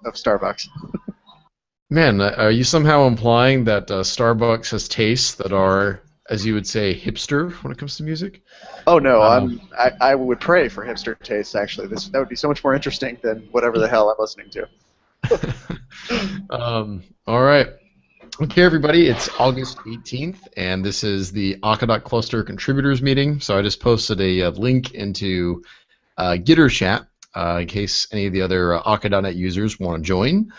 of Starbucks. Man, are you somehow implying that Starbucks has tastes that are, as you would say, hipster when it comes to music? Oh no, Um, I would pray for hipster tastes. Actually, that would be so much more interesting than whatever the hell I'm listening to. all right. Okay, everybody, it's August 18th, and this is the Akka.Cluster contributors meeting. So I just posted a link into Gitter chat in case any of the other Akka.net users want to join.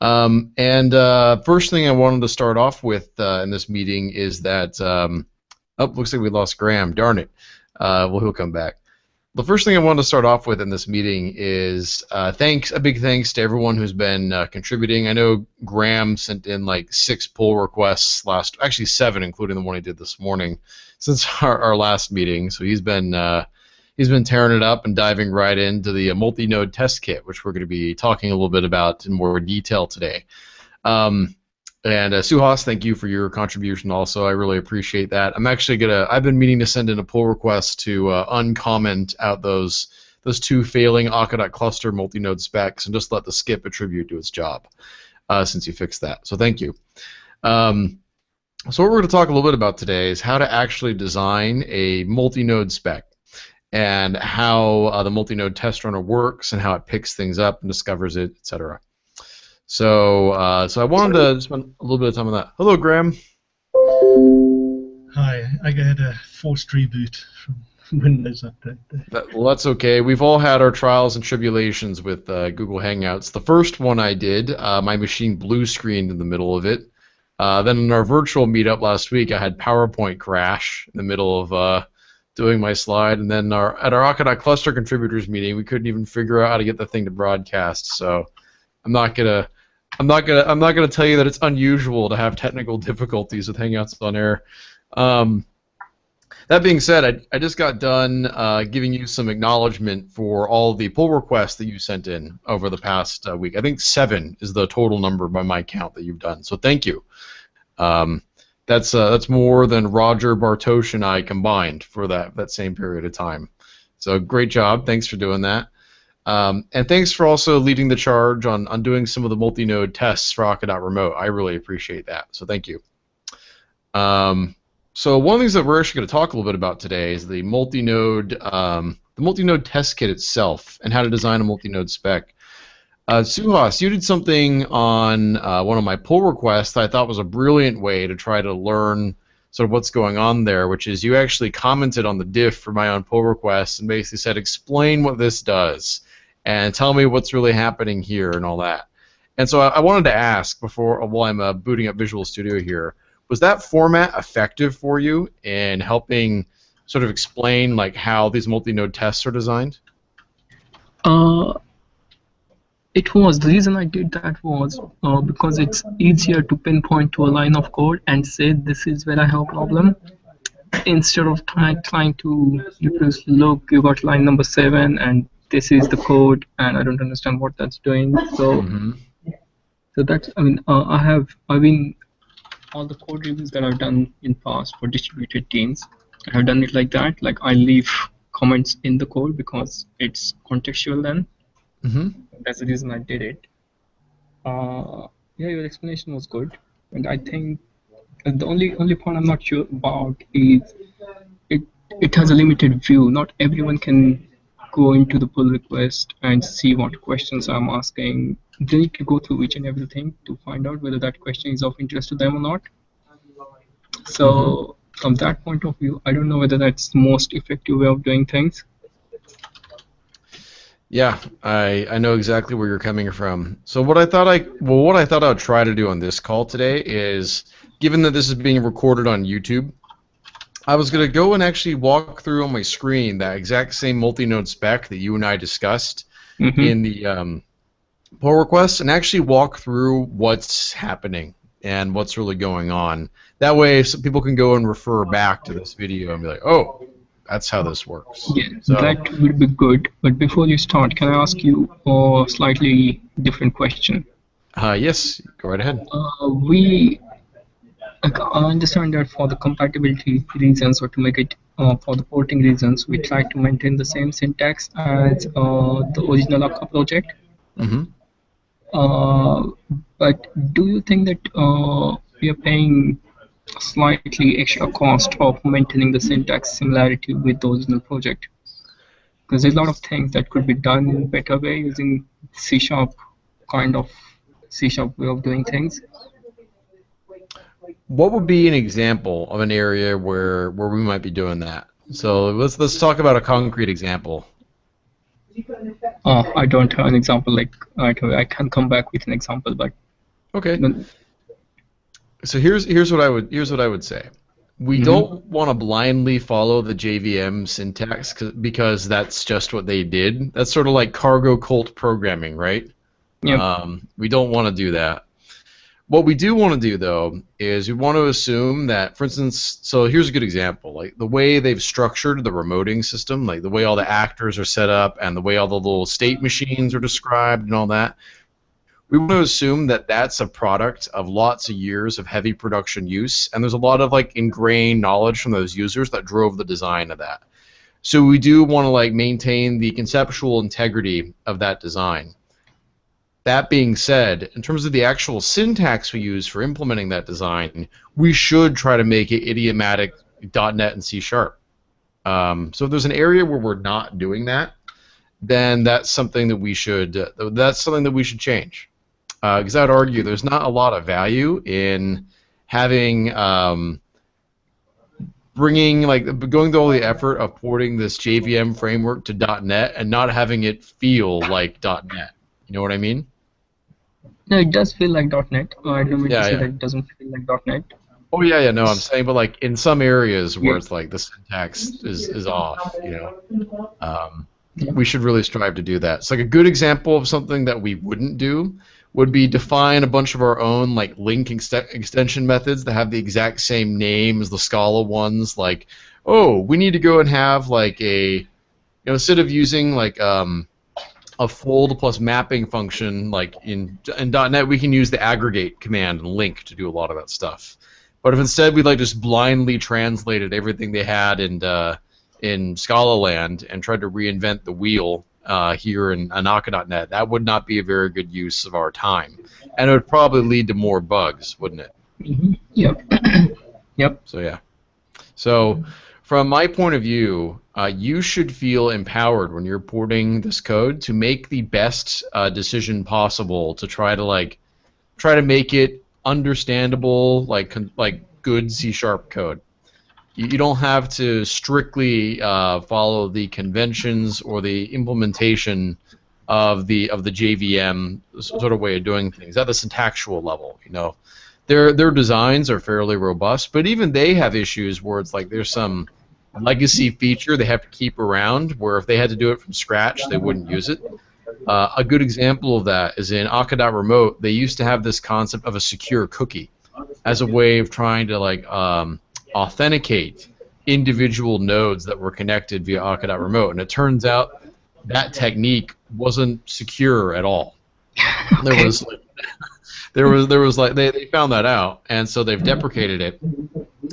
First thing I wanted to start off with in this meeting is that, looks like we lost Graham, darn it. Well, he'll come back. The first thing I wanted to start off with in this meeting is a big thanks to everyone who's been contributing. I know Graham sent in like 6 pull requests actually 7, including the one he did this morning, since our last meeting. So he's been tearing it up and diving right into the MultiNodeTestKit, which we're going to be talking a little bit about in more detail today. Suhas, thank you for your contribution also. I really appreciate that. I've been meaning to send in a pull request to uncomment out those 2 failing Akka.Cluster multi-node specs and just let the skip attribute to its job since you fixed that. So thank you. So what we're going to talk a little bit about today is how to actually design a multi-node spec and how the multi-node test runner works and how it picks things up and discovers it, etc. So I wanted to spend a little bit of time on that. Hello, Graham. Hi, I got a forced reboot from Windows Update. Well, that's okay. We've all had our trials and tribulations with Google Hangouts. The first one I did, my machine blue screened in the middle of it. Then in our virtual meetup last week, I had PowerPoint crash in the middle of doing my slide, and then at our Akka.Cluster contributors meeting, we couldn't even figure out how to get the thing to broadcast. So I'm not gonna tell you that it's unusual to have technical difficulties with Hangouts on Air. That being said, I just got done giving you some acknowledgement for all the pull requests that you sent in over the past week. I think 7 is the total number by my count that you've done. So thank you. That's more than Roger, Bartosz, and I combined for that same period of time. So great job. Thanks for doing that. And thanks for also leading the charge on doing some of the multi-node tests for Akka.Remote. I really appreciate that. So thank you. So one of the things that we're actually going to talk a little bit about today is the multi-node test kit itself and how to design a multi-node spec. Suhas, you did something on one of my pull requests that I thought was a brilliant way to try to learn sort of what's going on there, which is you actually commented on the diff for my own pull request and basically said, explain what this does and tell me what's really happening here and all that. And so I wanted to ask while I'm booting up Visual Studio here, was that format effective for you in helping sort of explain like how these multi-node tests are designed? It was. The reason I did that was because it's easier to pinpoint to a line of code and say this is where I have a problem instead of trying to just look, you got line number 7 and this is the code and I don't understand what that's doing. So so that's, I mean, I've been, all the code reviews that I've done in past for distributed teams, I have done it like that. Like I leave comments in the code because it's contextual then. That's the reason I did it. Yeah, your explanation was good, and I think the only point I'm not sure about is it has a limited view. Not everyone can go into the pull request and see what questions I'm asking. They need to go through each and everything to find out whether that question is of interest to them or not. So from that point of view, I don't know whether that's the most effective way of doing things. Yeah, I know exactly where you're coming from. So what I thought I would try to do on this call today is, given that this is being recorded on YouTube, I was going to go and actually walk through on my screen that exact same multi-node spec that you and I discussed in the pull request, and actually walk through what's happening and what's really going on. That way, some people can go and refer back to this video and be like, oh, that's how this works. Yeah, so that would be good. But before you start, can I ask you a slightly different question? Yes, go right ahead. I understand that for the compatibility reasons, or to make it for the porting reasons, we try to maintain the same syntax as the original Akka project. But do you think that we are paying slightly extra cost of maintaining the syntax similarity with the original project? Because there's a lot of things that could be done in a better way using C# kind of C# way of doing things. What would be an example of an area where we might be doing that? So let's talk about a concrete example. I don't have an example. Like I can come back with an example, but okay. So here's what I would say. We don't want to blindly follow the JVM syntax because that's just what they did. That's sort of like cargo cult programming, right? Yeah. We don't want to do that. What we do want to do, though, is we want to assume that, for instance, so here's a good example, like the way they've structured the remoting system, like the way all the actors are set up and the way all the little state machines are described and all that. We want to assume that that's a product of lots of years of heavy production use, and there's a lot of like ingrained knowledge from those users that drove the design of that. So we do want to like maintain the conceptual integrity of that design. That being said, in terms of the actual syntax we use for implementing that design, we should try to make it idiomatic .NET and C#. So if there's an area where we're not doing that, then that's something that we should change. Because I would argue there's not a lot of value in having going through all the effort of porting this JVM framework to .NET and not having it feel like .NET. You know what I mean? No, it does feel like .NET. I don't mean to say that it doesn't feel like .NET. Oh yeah, no, I'm saying, but like in some areas where it's like the syntax is off, you know, we should really strive to do that. So like a good example of something that we wouldn't do would be define a bunch of our own like link extension methods that have the exact same name as the Scala ones. Like, oh, we need to go and have like instead of using like a fold plus mapping function like in .NET, we can use the aggregate command and link to do a lot of that stuff. But if instead we like just blindly translated everything they had in Scala land and tried to reinvent the wheel here in Akka.NET, that would not be a very good use of our time, and it would probably lead to more bugs, wouldn't it? Mm-hmm. Yep. Yep. So yeah. So from my point of view, you should feel empowered when you're porting this code to make the best decision possible to try to make it understandable, like good C# code. You don't have to strictly follow the conventions or the implementation of the JVM sort of way of doing things at the syntactual level. You know, their designs are fairly robust, but even they have issues where it's like there's some legacy feature they have to keep around, where if they had to do it from scratch, they wouldn't use it. A good example of that is in Akka.Remote. They used to have this concept of a secure cookie as a way of trying to like authenticate individual nodes that were connected via Akka.Remote, and it turns out that technique wasn't secure at all. There was like they found that out, and so they've deprecated it.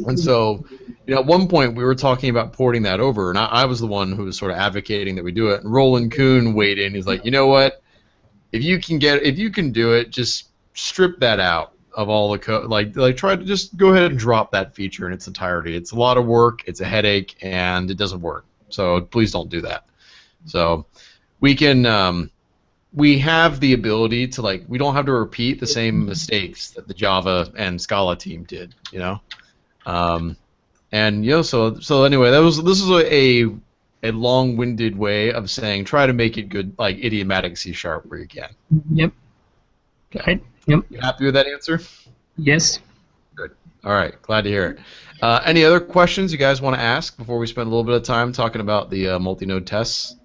And so, you know, at one point we were talking about porting that over, and I was the one who was sort of advocating that we do it. And Roland Kuhn weighed in. He's like, you know what? If you can do it, just strip that out of all the code. Like try to just go ahead and drop that feature in its entirety. It's a lot of work. It's a headache, and it doesn't work. So please don't do that. So we can. We have the ability to we don't have to repeat the same mistakes that the Java and Scala team did, you know, and you know, so anyway, this is a long-winded way of saying try to make it good, like idiomatic C# where you can. Yep. Right. Yep. You happy with that answer? Yes. Good. All right. Glad to hear it. Any other questions you guys want to ask before we spend a little bit of time talking about the multi-node tests?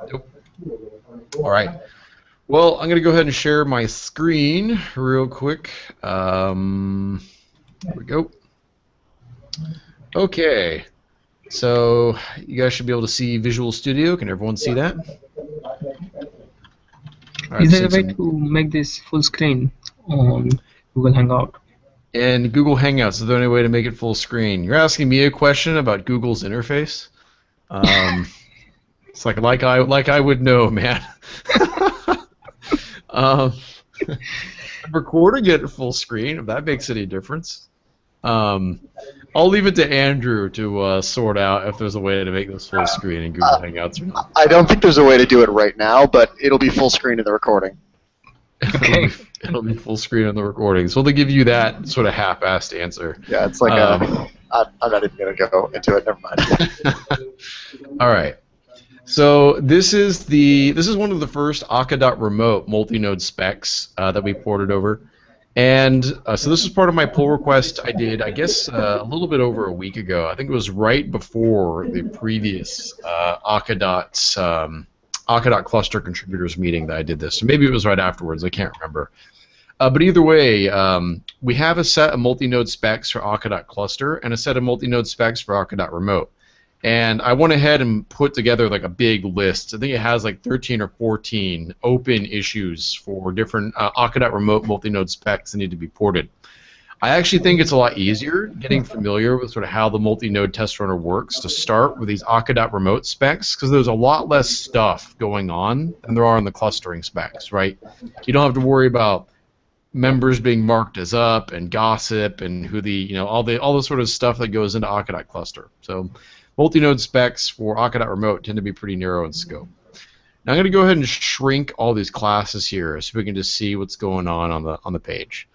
Nope. All right. Well, I'm going to go ahead and share my screen real quick. There we go. Okay. So you guys should be able to see Visual Studio. Can everyone see that? Right, is there a way to make this full screen on Google Hangout? In Google Hangouts, is there any way to make it full screen? You're asking me a question about Google's interface? It's like I would know, man. Recording it at full screen, if that makes any difference. I'll leave it to Andrew to sort out if there's a way to make this full screen in Google Hangouts or not. I don't think there's a way to do it right now, but it'll be full screen in the recording. It'll be full screen on the recording. So they'll give you that sort of half-assed answer. Yeah, it's like I'm not even going to go into it. Never mind. All right. So this is one of the first Akka.Remote multi-node specs that we ported over. And so this is part of my pull request I did, I guess, a little bit over a week ago. I think it was right before the previous Akka.Cluster contributors meeting that I did this. So maybe it was right afterwards. I can't remember. But either way, we have a set of multi-node specs for Akka.Cluster and a set of multi-node specs for Akka.Remote. And I went ahead and put together like a big list. I think it has like 13 or 14 open issues for different Akka.Remote multi-node specs that need to be ported. I actually think it's a lot easier getting familiar with sort of how the multi-node test runner works to start with these Akka.Remote specs, because there's a lot less stuff going on than there are in the clustering specs, right? You don't have to worry about members being marked as up and gossip and who the all the sort of stuff that goes into Akka.Cluster. So multi-node specs for Akka.Remote tend to be pretty narrow in scope. Now I'm going to go ahead and shrink all these classes here so we can just see what's going on the page.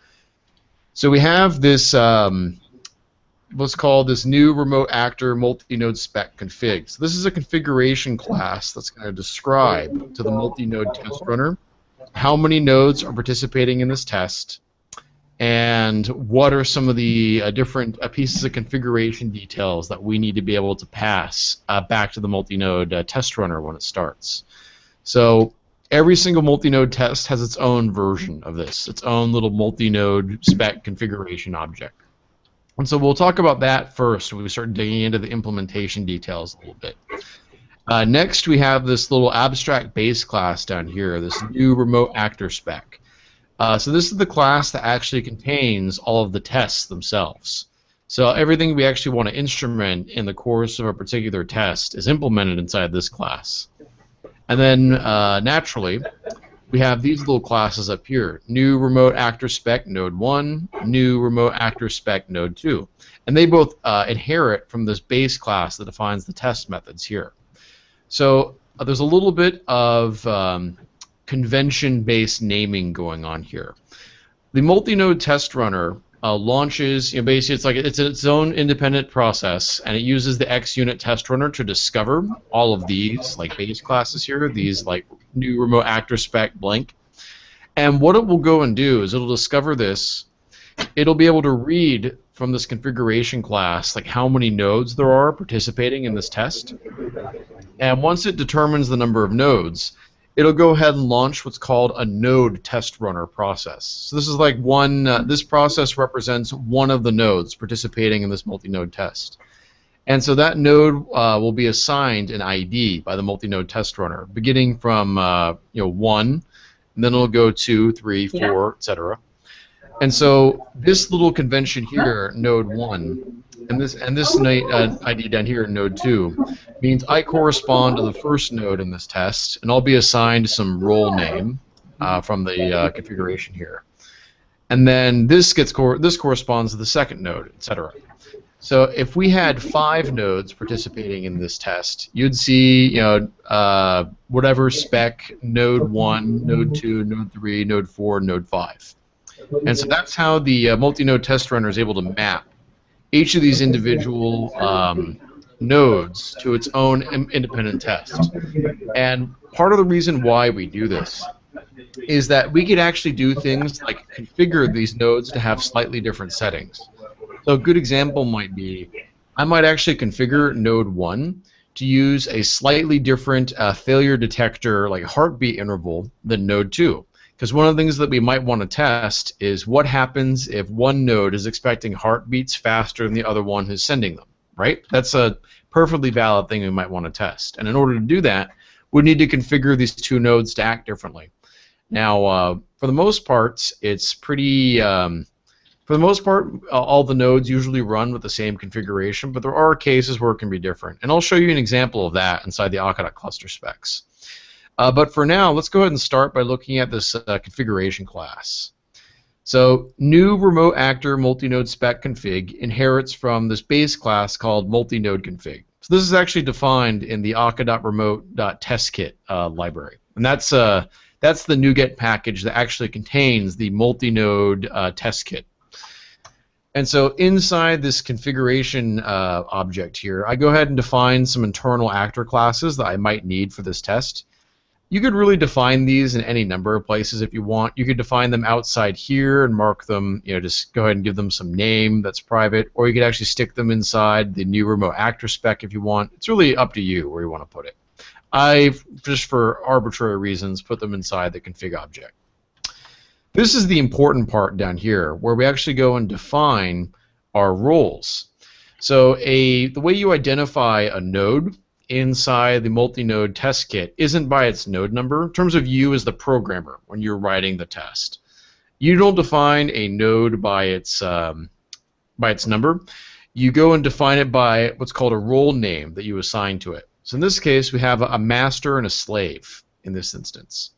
So we have this what's called this new remote actor multi-node spec config. So this is a configuration class that's going to describe to the multi-node test runner how many nodes are participating in this test, and what are some of the different pieces of configuration details that we need to be able to pass back to the multi-node test runner when it starts. So every single multi-node test has its own version of this, its own little multi-node spec configuration object. And so we'll talk about that first when we start digging into the implementation details a little bit. Next, we have this little abstract base class down here, this new remote actor spec. So this is the class that actually contains all of the tests themselves. So everything we actually want to instrument in the course of a particular test is implemented inside this class. And then naturally, we have these little classes up here: new remote actor spec node 1, new remote actor spec node 2. And they both inherit from this base class that defines the test methods here. So there's a little bit of convention-based naming going on here. The multi-node test runner launches, basically it's its own independent process, and it uses the XUnit test runner to discover all of these like base classes here, these like new remote actor spec blank. And what it will go and do is it'll discover this. It'll be able to read from this configuration class like how many nodes there are participating in this test. And once it determines the number of nodes, it'll go ahead and launch what's called a node test runner process. So this is like this process represents one of the nodes participating in this multi-node test. And so that node will be assigned an ID by the multi-node test runner, beginning from 1, and then it'll go 2, 3, 4, etc. And so this little convention here, node 1, and this ID down here, node 2, means I correspond to the first node in this test, and I'll be assigned some role name from the configuration here. And then this corresponds to the second node, etc. So if we had 5 nodes participating in this test, you'd see whatever spec node 1, node 2, node 3, node 4, node 5. And so that's how the multi-node test runner is able to map each of these individual nodes to its own independent test. And part of the reason why we do this is that we could actually do things like configure these nodes to have slightly different settings. So a good example might be, I might actually configure node 1 to use a slightly different failure detector, like heartbeat interval, than node 2. Because one of the things that we might want to test is what happens if one node is expecting heartbeats faster than the other one who's sending them, right? That's a perfectly valid thing we might want to test. And in order to do that, we need to configure these two nodes to act differently. Now, for the most part, it's pretty For the most part, all the nodes usually run with the same configuration, but there are cases where it can be different. And I'll show you an example of that inside the Akka.Cluster specs. But for now, let's go ahead and start by looking at this configuration class. So new remote actor multinode spec config inherits from this base class called MultiNodeTestKit. So this is actually defined in the Akka.RemoteTestKit library. And that's the NuGet package that actually contains the MultiNodeTestKit. And so inside this configuration object here, I go ahead and define some internal actor classes that I might need for this test. You could really define these in any number of places if you want. You could define them outside here and mark them, just go ahead and give them some name that's private, or you could actually stick them inside the new remote actor spec if you want. It's really up to you where you want to put it. I've, just for arbitrary reasons, put them inside the config object. This is the important part down here, where we actually go and define our roles. So the way you identify a node inside the MultiNodeTestKit isn't by its node number. In terms of you as the programmer when you're writing the test, you don't define a node by its number. You go and define it by what's called a role name that you assign to it. So in this case, we have a master and a slave in this instance.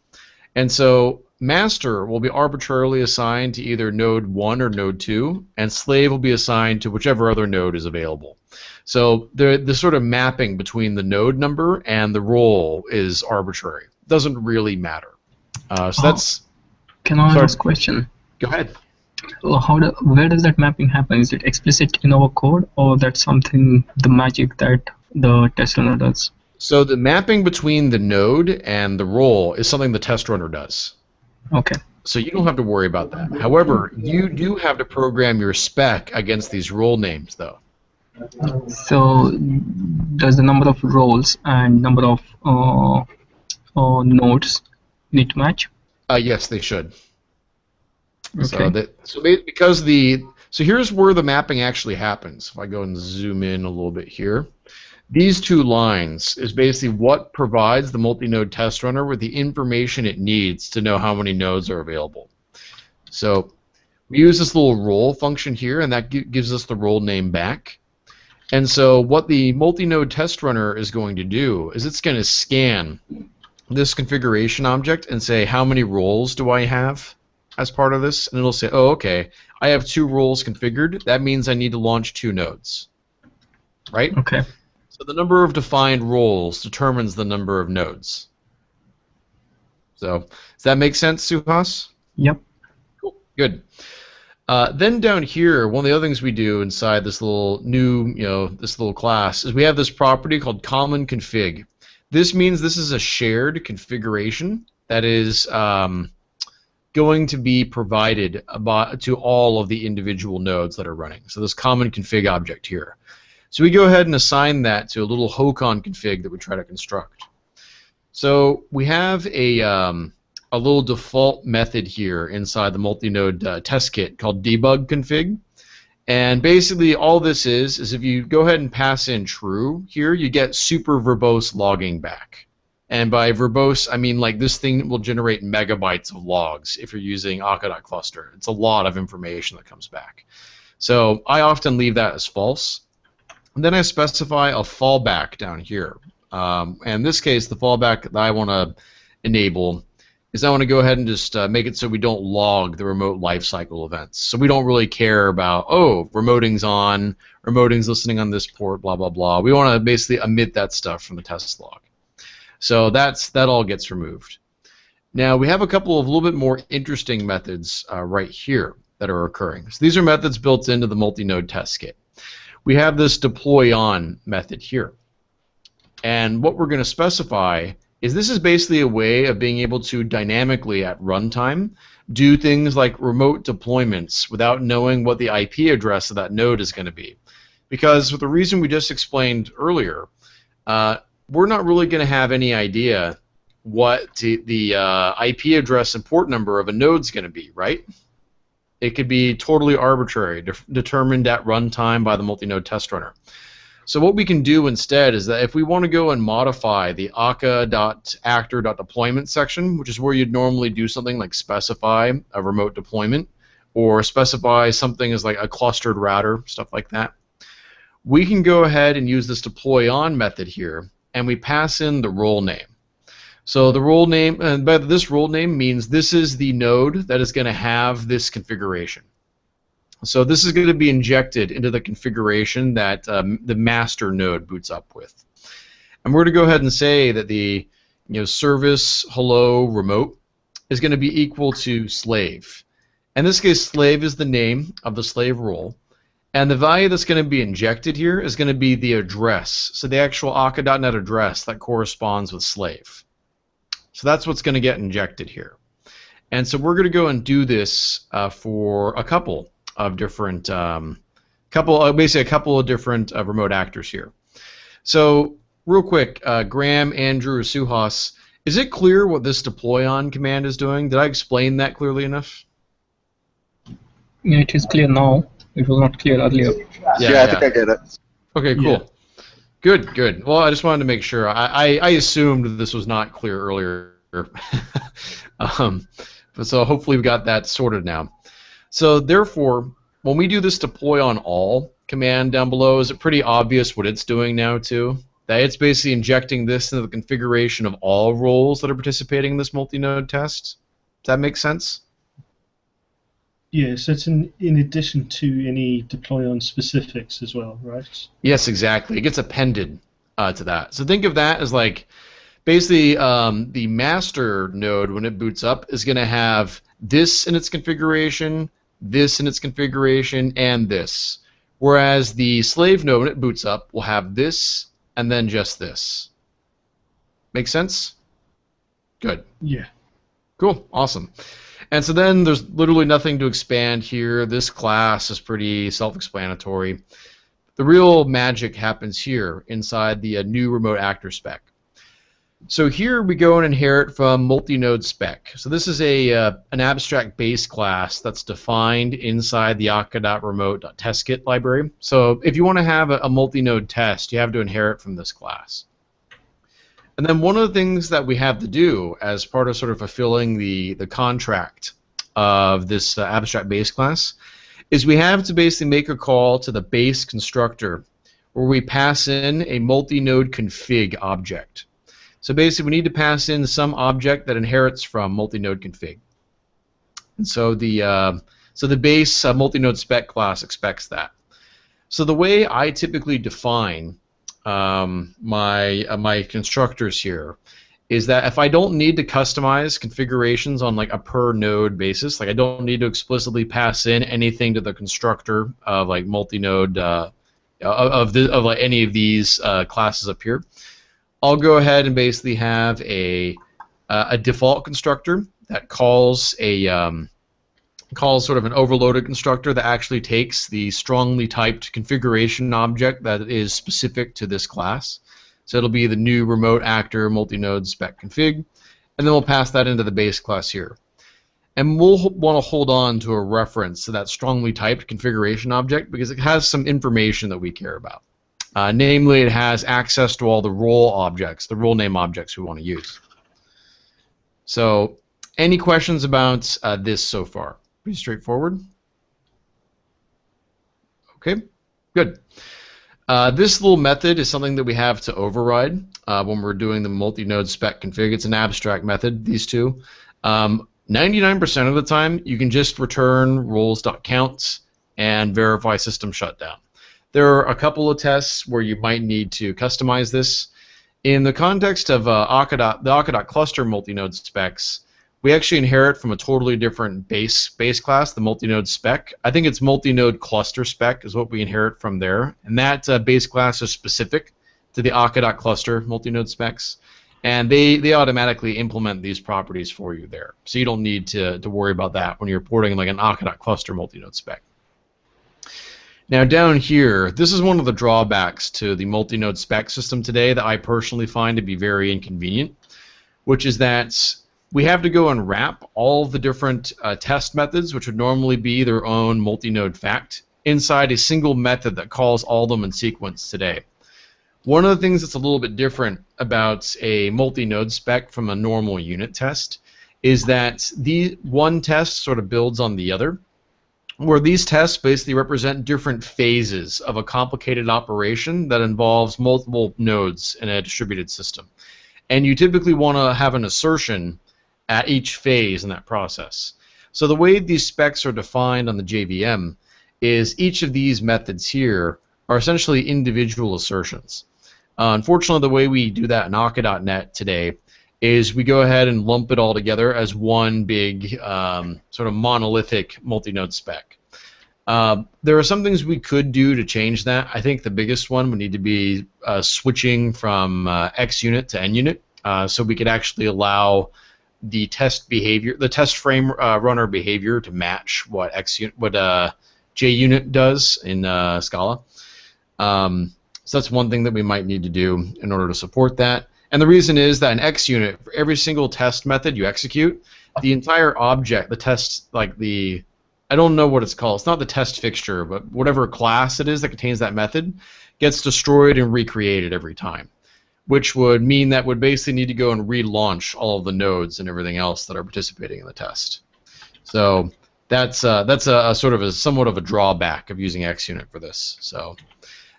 And so master will be arbitrarily assigned to either node 1 or node 2, and slave will be assigned to whichever other node is available. So the sort of mapping between the node number and the role is arbitrary. It doesn't really matter. So that's... Can I ask a question? Go ahead. Where does that mapping happen? Is it explicit in our code, or that's something, the magic that the test runner does? So the mapping between the node and the role is something the test runner does. Okay. So you don't have to worry about that. However, you do have to program your spec against these role names, though. So does the number of roles and number of nodes need to match? Yes, they should. Okay. So here's where the mapping actually happens. If I go and zoom in a little bit here. These two lines is basically what provides the multi-node test runner with the information it needs to know how many nodes are available. So we use this little role function here, and that gives us the role name back. And so what the multi-node test runner is going to do is it's going to scan this configuration object and say, how many roles do I have as part of this? And it'll say, oh, okay, I have 2 roles configured. That means I need to launch 2 nodes. Right? Okay. So the number of defined roles determines the number of nodes. So does that make sense, Suhas? Yep. Cool. Good. Then down here, one of the other things we do inside this little this little class is we have this property called common config. This means this is a shared configuration that is going to be provided to all of the individual nodes that are running. So this common config object here. So we go ahead and assign that to a little Hocon config that we try to construct. So we have a little default method here inside the MultiNodeTestKit called debug_config. And basically all this is if you go ahead and pass in true here, you get super verbose logging back. And by verbose, I mean like this thing will generate megabytes of logs if you're using Akka.Cluster. It's a lot of information that comes back. So I often leave that as false. And then I specify a fallback down here. And in this case, the fallback that I want to enable is I want to go ahead and just make it so we don't log the remote lifecycle events. So we don't really care about, oh, remoting's on, remoting's listening on this port, blah, blah, blah. We want to basically omit that stuff from the test log. So that all gets removed. Now we have a couple of a little bit more interesting methods right here that are occurring. So these are methods built into the MultiNodeTestKit. We have this deploy_on method here. And what we're going to specify is this is basically a way of being able to dynamically at runtime do things like remote deployments without knowing what the IP address of that node is going to be. Because for the reason we just explained earlier, we're not really going to have any idea what the IP address and port number of a node is going to be, right? It could be totally arbitrary, determined at runtime by the multi-node test runner. So what we can do instead is that if we want to go and modify the Akka.actor.deployment section, which is where you'd normally do something like specify a remote deployment, or specify something as like a clustered router, stuff like that, we can go ahead and use this deploy on method here, and we pass in the role name. So the role name, and by this role name means this is the node that is going to have this configuration. So this is going to be injected into the configuration that the master node boots up with. And we're going to go ahead and say that the service hello remote is going to be equal to slave. In this case, slave is the name of the slave role. And the value that's going to be injected here is going to be the address. So the actual Akka.net address that corresponds with slave. So that's what's going to get injected here. And so we're going to go and do this for a couple of different, basically a couple of different remote actors here. So real quick, Graham, Andrew, or Suhas, is it clear what this deploy on command is doing? Did I explain that clearly enough? Yeah, it is clear now. It was not clear earlier. Yeah, I think I get it. Okay, cool. Yeah. Good, good. Well, I just wanted to make sure. I assumed this was not clear earlier. So hopefully we've got that sorted now. So therefore, when we do this deploy on all command down below, is it pretty obvious what it's doing now too? That it's basically injecting this into the configuration of all roles that are participating in this multi-node test? Does that make sense? Yeah, so it's in addition to any deploy on specifics as well, right? Yes, exactly. It gets appended to that. So think of that as like basically the master node, when it boots up, is going to have this in its configuration, this in its configuration, and this. Whereas the slave node, when it boots up, will have this and then just this. Make sense? Good. Yeah. Cool. Awesome. And so then there's literally nothing to expand here. This class is pretty self-explanatory. The real magic happens here inside the new remote actor spec. So here we go and inherit from MultiNodeTestKit. So this is an abstract base class that's defined inside the Akka.RemoteTestKit library. So if you want to have a multi-node test, you have to inherit from this class. And then one of the things that we have to do as part of sort of fulfilling the contract of this abstract base class is we have to basically make a call to the base constructor where we pass in a multi-node config object. So basically we need to pass in some object that inherits from multi-node config. And so the base multi-node spec class expects that. So the way I typically define my constructors here is that if I don't need to customize configurations on like a per node basis, like I don't need to explicitly pass in anything to the constructor of like multi-node of like any of these classes up here, I'll go ahead and basically have a default constructor that calls sort of an overloaded constructor that actually takes the strongly typed configuration object that is specific to this class. So it'll be the new remote actor multi-node spec config, and then we'll pass that into the base class here. And we'll want to hold on to a reference to that strongly typed configuration object because it has some information that we care about. Namely, it has access to all the role objects, the role name objects we want to use. So, any questions about this so far? Pretty straightforward. Okay, good. This little method is something that we have to override when we're doing the multi-node spec config. It's an abstract method, these two. 99% of the time, you can just return roles.count and verify system shutdown. There are a couple of tests where you might need to customize this. In the context of the Akka.Cluster multi-node specs, we actually inherit from a totally different base class, the multi-node spec. I think it's MultiNodeCluster spec is what we inherit from there, and that base class is specific to the Akka.Cluster multi-node specs, and they automatically implement these properties for you there. So you don't need to worry about that when you're porting like an Akka.Cluster multi-node spec. Now down here, this is one of the drawbacks to the multi-node spec system today that I personally find to be very inconvenient, which is that we have to go and wrap all the different test methods, which would normally be their own multi-node fact, inside a single method that calls all of them in sequence today. One of the things that's a little bit different about a multi-node spec from a normal unit test is that the one test sort of builds on the other. where these tests basically represent different phases of a complicated operation that involves multiple nodes in a distributed system. And you typically want to have an assertion at each phase in that process. So the way these specs are defined on the JVM is each of these methods here are essentially individual assertions. Unfortunately, the way we do that in Akka.net today is we go ahead and lump it all together as one big sort of monolithic multi-node spec. There are some things we could do to change that. I think the biggest one would need to be switching from XUnit to NUnit, so we could actually allow the test behavior, the test frame runner behavior, to match what JUnit does in Scala. So that's one thing that we might need to do in order to support that. And the reason is that in XUnit, for every single test method you execute, the entire object, the test, like the, I don't know what it's called, it's not the test fixture, but whatever class it is that contains that method, gets destroyed and recreated every time, which would mean that would basically need to go and relaunch all of the nodes and everything else that are participating in the test. So that's a sort of a somewhat of a drawback of using XUnit for this. So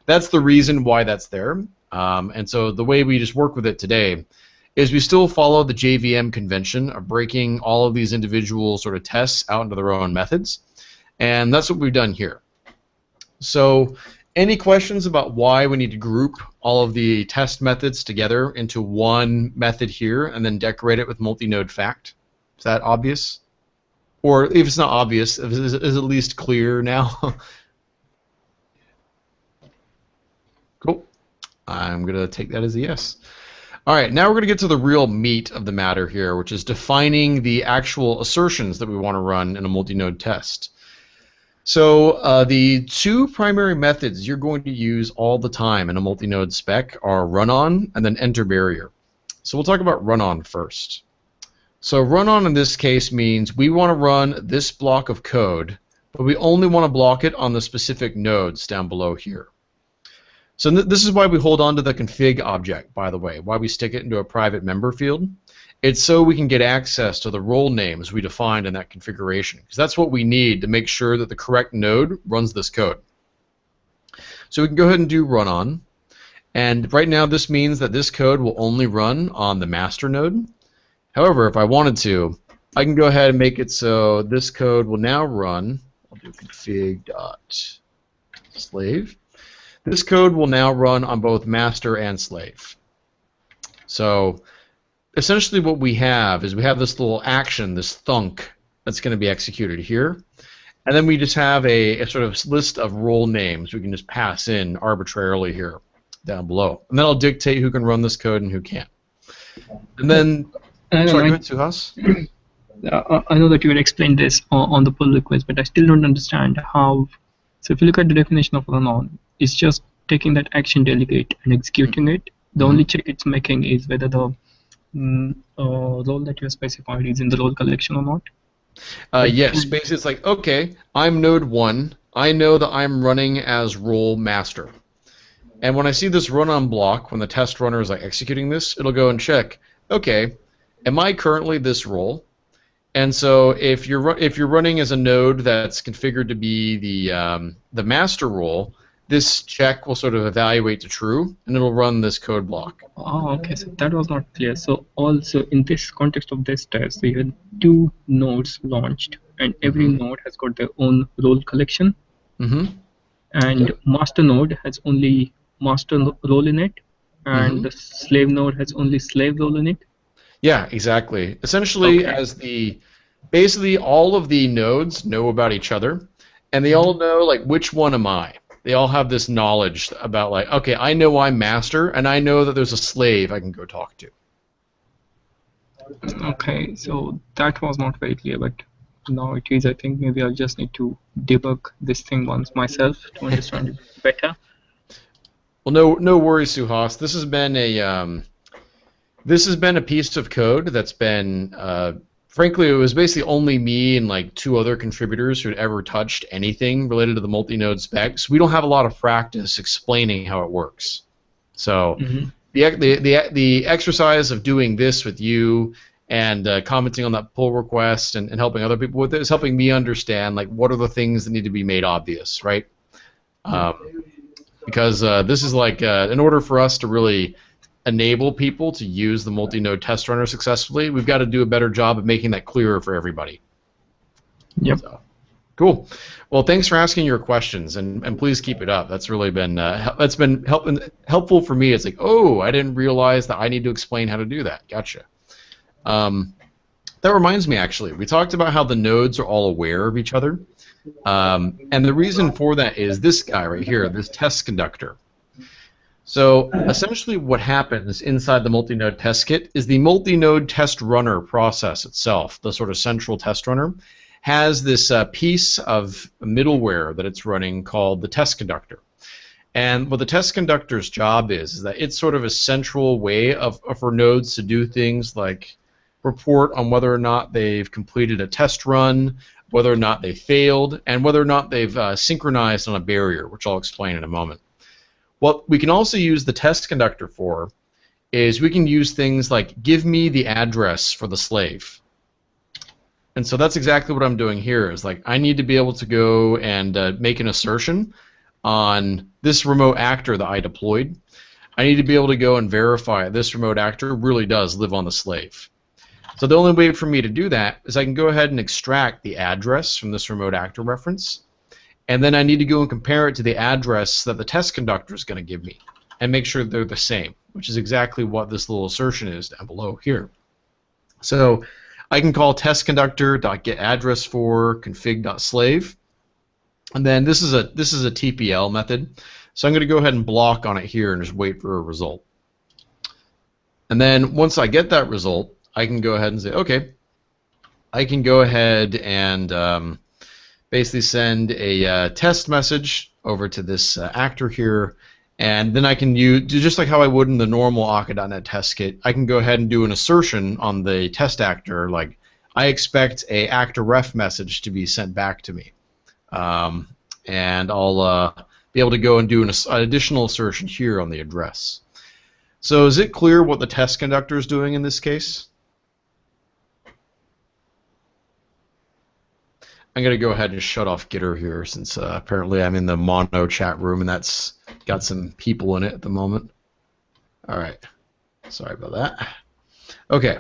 that's the reason why that's there. And so the way we just work with it today is we still follow the JVM convention of breaking all of these individual sort of tests out into their own methods. And that's what we've done here. So any questions about why we need to group all of the test methods together into one method here and then decorate it with multi-node fact? Is that obvious? Or if it's not obvious, is it at least clear now? Cool. I'm going to take that as a yes. All right, now we're going to get to the real meat of the matter here, which is defining the actual assertions that we want to run in a multi-node test. So the two primary methods you're going to use all the time in a multi-node spec are run-on and then enter barrier. So we'll talk about run-on first. So run-on in this case means we want to run this block of code, but we only want to block it on the specific nodes down below here. So this is why we hold on to the config object, by the way, why we stick it into a private member field. It's so we can get access to the role names we defined in that configuration, because that's what we need to make sure that the correct node runs this code. So we can go ahead and do run on, and right now this means that this code will only run on the master node. However, if I wanted to, I can go ahead and make it so this code will now run, I'll do config.slave. This code will now run on both master and slave. So essentially what we have is we have this little action, this thunk, that's going to be executed here. And then we just have a sort of list of role names we can just pass in arbitrarily here down below. And that'll dictate who can run this code and who can't. And then, sorry, go ahead, Suhas. I know that you had explained this on the pull request, but I still don't understand how. So if you look at the definition of run-on, it's just taking that action delegate and executing it. The only check it's making is whether the role that you have specified is in the role collection or not. Yes, basically it's like, okay, I'm node 1. I know that I'm running as role master. And when I see this run-on block, when the test runner is like executing this, it'll go and check, okay, am I currently this role? And so if you're running as a node that's configured to be the master role, this check will sort of evaluate to true, and it'll run this code block. Oh, okay. So that was not clear. So also in this context of this test, we had 2 nodes launched, and every node has got their own role collection. And master node has only master role in it, and the slave node has only slave role in it. Yeah, exactly. Essentially, basically all of the nodes know about each other, and they all know like which one am I. They all have this knowledge about like, okay, I know I'm master, and I know that there's a slave I can go talk to. Okay, so that was not very clear, but now it is. I think maybe I'll just need to debug this thing once myself to understand it better. Well, no worries, Suhas. This has been a piece of code that's been frankly, it was basically only me and like 2 other contributors who had ever touched anything related to the multi-node specs. We don't have a lot of practice explaining how it works. So the exercise of doing this with you and commenting on that pull request and helping other people with it is helping me understand like what are the things that need to be made obvious, right? Because this is like in order for us to really enable people to use the multi-node test runner successfully, we've got to do a better job of making that clearer for everybody. Yep. So, cool. Well, thanks for asking your questions, and please keep it up. That's really been helpful for me. It's like, oh, I didn't realize that I need to explain how to do that. Gotcha. That reminds me, actually, we talked about how the nodes are all aware of each other, and the reason for that is this guy right here, this test conductor. So essentially what happens inside the multi-node test kit is the multi-node test runner process itself, the sort of central test runner, has this piece of middleware that it's running called the test conductor. And what the test conductor's job is that it's sort of a central way for nodes to do things like report on whether or not they've completed a test run, whether or not they failed, and whether or not they've synchronized on a barrier, which I'll explain in a moment. What we can also use the test conductor for is we can use things like give me the address for the slave. And so that's exactly what I'm doing here is like I need to be able to go and make an assertion on this remote actor that I deployed. I need to be able to go and verify this remote actor really does live on the slave. So the only way for me to do that is I can go ahead and extract the address from this remote actor reference, and then I need to go and compare it to the address that the test conductor is going to give me and make sure they're the same, which is exactly what this little assertion is down below here. So I can call testconductor.getAddress for config.slave, and then this is a TPL method. So I'm going to go ahead and block on it here and just wait for a result. And then once I get that result, I can go ahead and say, okay, I can go ahead and basically send a test message over to this actor here, and then I can do just like how I would in the normal Akka.NET test kit. I can go ahead and do an assertion on the test actor, like I expect a actor ref message to be sent back to me, and I'll be able to go and do an additional assertion here on the address. So is it clear what the test conductor is doing in this case? I'm going to go ahead and shut off Gitter here since apparently I'm in the mono chat room and that's got some people in it at the moment. All right. Sorry about that. Okay.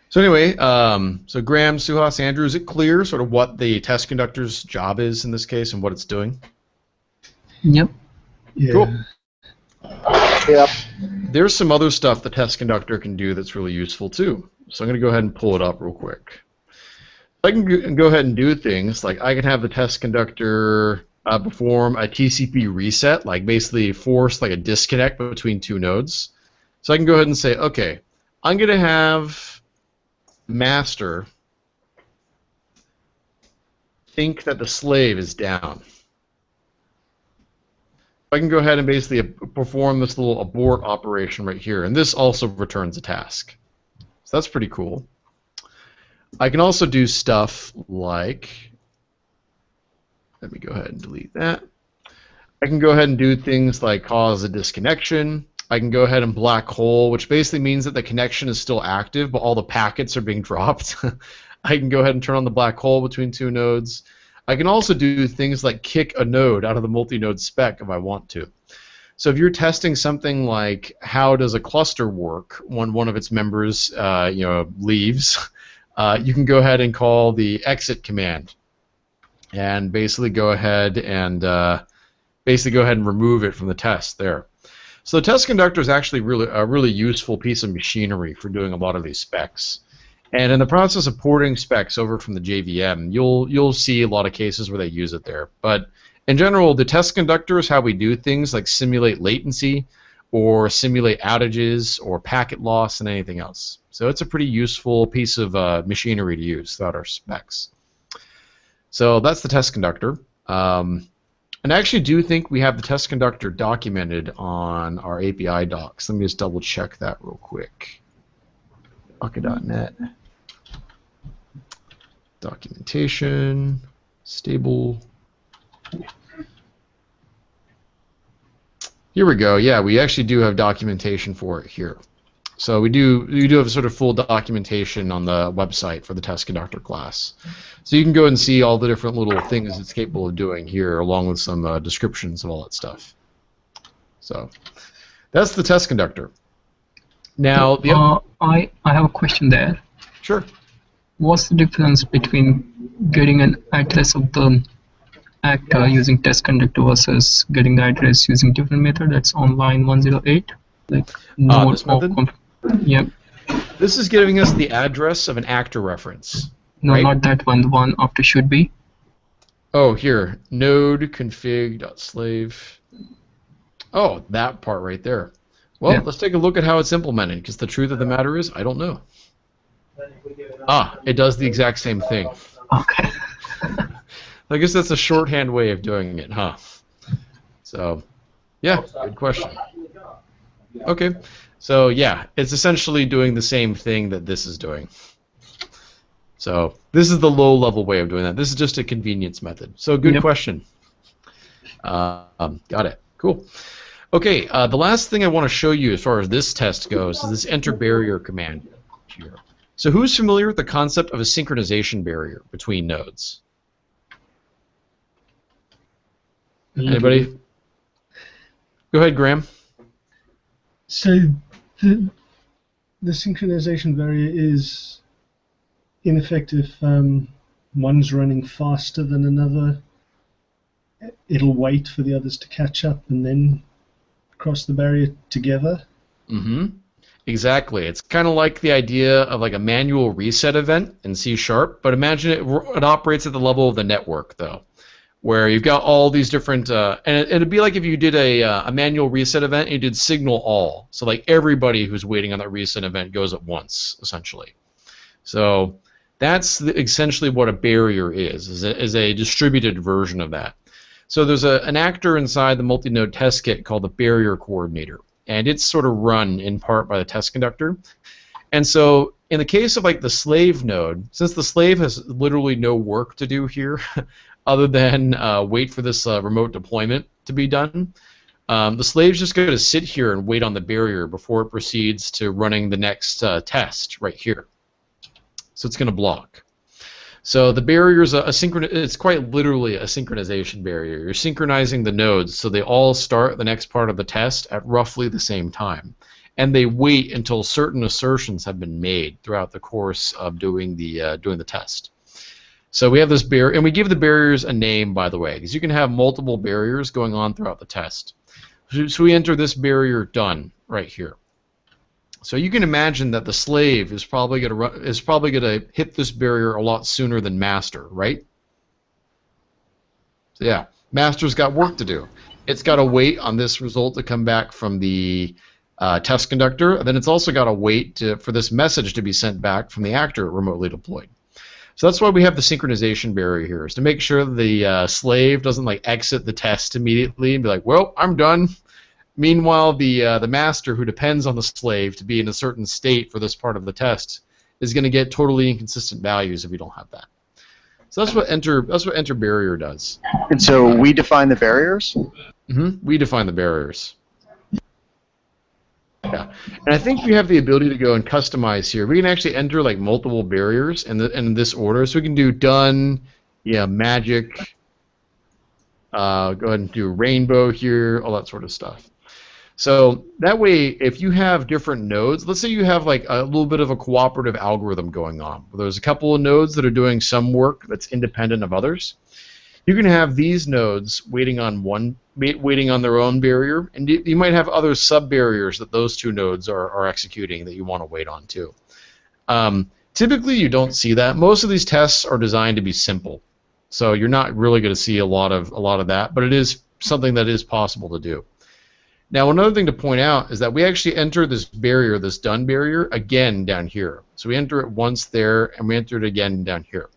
So anyway, so Graham, Suhas, Andrew, is it clear sort of what the test conductor's job is in this case and what it's doing? Yep. Yeah. Cool. Yep. There's some other stuff the test conductor can do that's really useful too. So I'm going to go ahead and pull it up real quick. I can go ahead and do things like I can have the test conductor perform a TCP reset, like basically force like a disconnect between two nodes. So I can go ahead and say, okay, I'm going to have master think that the slave is down. I can go ahead and basically perform this little abort operation right here, and this also returns a task. So that's pretty cool. I can also do stuff like, let me go ahead and delete that. I can go ahead and do things like cause a disconnection. I can go ahead and black hole, which basically means that the connection is still active, but all the packets are being dropped. I can go ahead and turn on the black hole between two nodes. I can also do things like kick a node out of the multi-node spec if I want to. So if you're testing something like how does a cluster work when one of its members leaves, you can go ahead and call the exit command and basically go ahead and remove it from the test there. So the test conductor is actually a really useful piece of machinery for doing a lot of these specs. And in the process of porting specs over from the JVM, you'll see a lot of cases where they use it there. But in general, the test conductor is how we do things like simulate latency or simulate outages or packet loss and anything else. So it's a pretty useful piece of machinery to use throughout our specs. So that's the test conductor. And I actually do think we have the test conductor documented on our API docs. Let me just double check that real quick. Akka.NET. Documentation. Stable. Here we go. Yeah, we actually do have documentation for it here. So we do have sort of full documentation on the website for the test conductor class. So you can go and see all the different little things it's capable of doing here, along with some descriptions of all that stuff. So that's the test conductor. Now, I have a question there. Sure. What's the difference between getting an address of the actor using test conductor versus getting the address using different method that's on line 108? Like this method? Yeah. This is giving us the address of an actor reference. No, right? not that one. The one after should be. Oh, here. Node config.slave. Oh, that part right there. Well, Yeah. let's take a look at how it's implemented, because the truth of the matter is, I don't know. It does the exact same thing. Okay. I guess that's a shorthand way of doing it, huh? So, yeah, good question. Okay, so yeah, it's essentially doing the same thing that this is doing. So this is the low-level way of doing that. This is just a convenience method. So good question. Got it. Cool. Okay, the last thing I want to show you as far as this test goes is this enter barrier command here. So who's familiar with the concept of a synchronization barrier between nodes? Anybody? Go ahead, Graham. So the synchronization barrier is ineffective. One's running faster than another. It'll wait for the others to catch up and then cross the barrier together. Mm-hmm. Exactly. It's kind of like the idea of like a manual reset event in C#, but imagine it operates at the level of the network, though, where you've got all these different, and it'd be like if you did a manual reset event and you did signal all. So like everybody who's waiting on that reset event goes at once, essentially. So that's essentially what a barrier is a distributed version of that. So there's an actor inside the MultiNodeTestKit called the barrier coordinator, and it's sort of run in part by the test conductor. And so in the case of like the slave node, since the slave has literally no work to do here other than wait for this remote deployment to be done, the slave's just going to sit here and wait on the barrier before it proceeds to running the next test right here. So it's going to block. So the barrier is it's quite literally a synchronization barrier. You're synchronizing the nodes so they all start the next part of the test at roughly the same time. And they wait until certain assertions have been made throughout the course of doing the test. So we have this barrier, and we give the barriers a name, by the way, because you can have multiple barriers going on throughout the test. So we enter this barrier done right here. So you can imagine that the slave is probably going to hit this barrier a lot sooner than master, right? So yeah, master's got work to do. It's got to wait on this result to come back from the test conductor, and then it's also got to wait for this message to be sent back from the actor remotely deployed. So that's why we have the synchronization barrier here, is to make sure the slave doesn't like exit the test immediately and be like, well, I'm done. Meanwhile, the master, who depends on the slave to be in a certain state for this part of the test, is going to get totally inconsistent values if you don't have that. So that's what enter barrier does. And so we define the barriers? Mm-hmm. We define the barriers. Yeah, and I think we have the ability to go and customize here. We can actually enter like multiple barriers in this order. So we can do done, yeah, magic. Go ahead and do rainbow here, all that sort of stuff. So that way, if you have different nodes, let's say you have like a little bit of a cooperative algorithm going on. There's a couple of nodes that are doing some work that's independent of others. You can have these nodes waiting on their own barrier, and you might have other sub-barriers that those two nodes are executing that you want to wait on too. Typically, you don't see that. Most of these tests are designed to be simple, so you're not really going to see a lot of that, but it is something that is possible to do. Now, another thing to point out is that we actually enter this barrier, this done barrier, again down here. So we enter it once there, and we enter it again down here.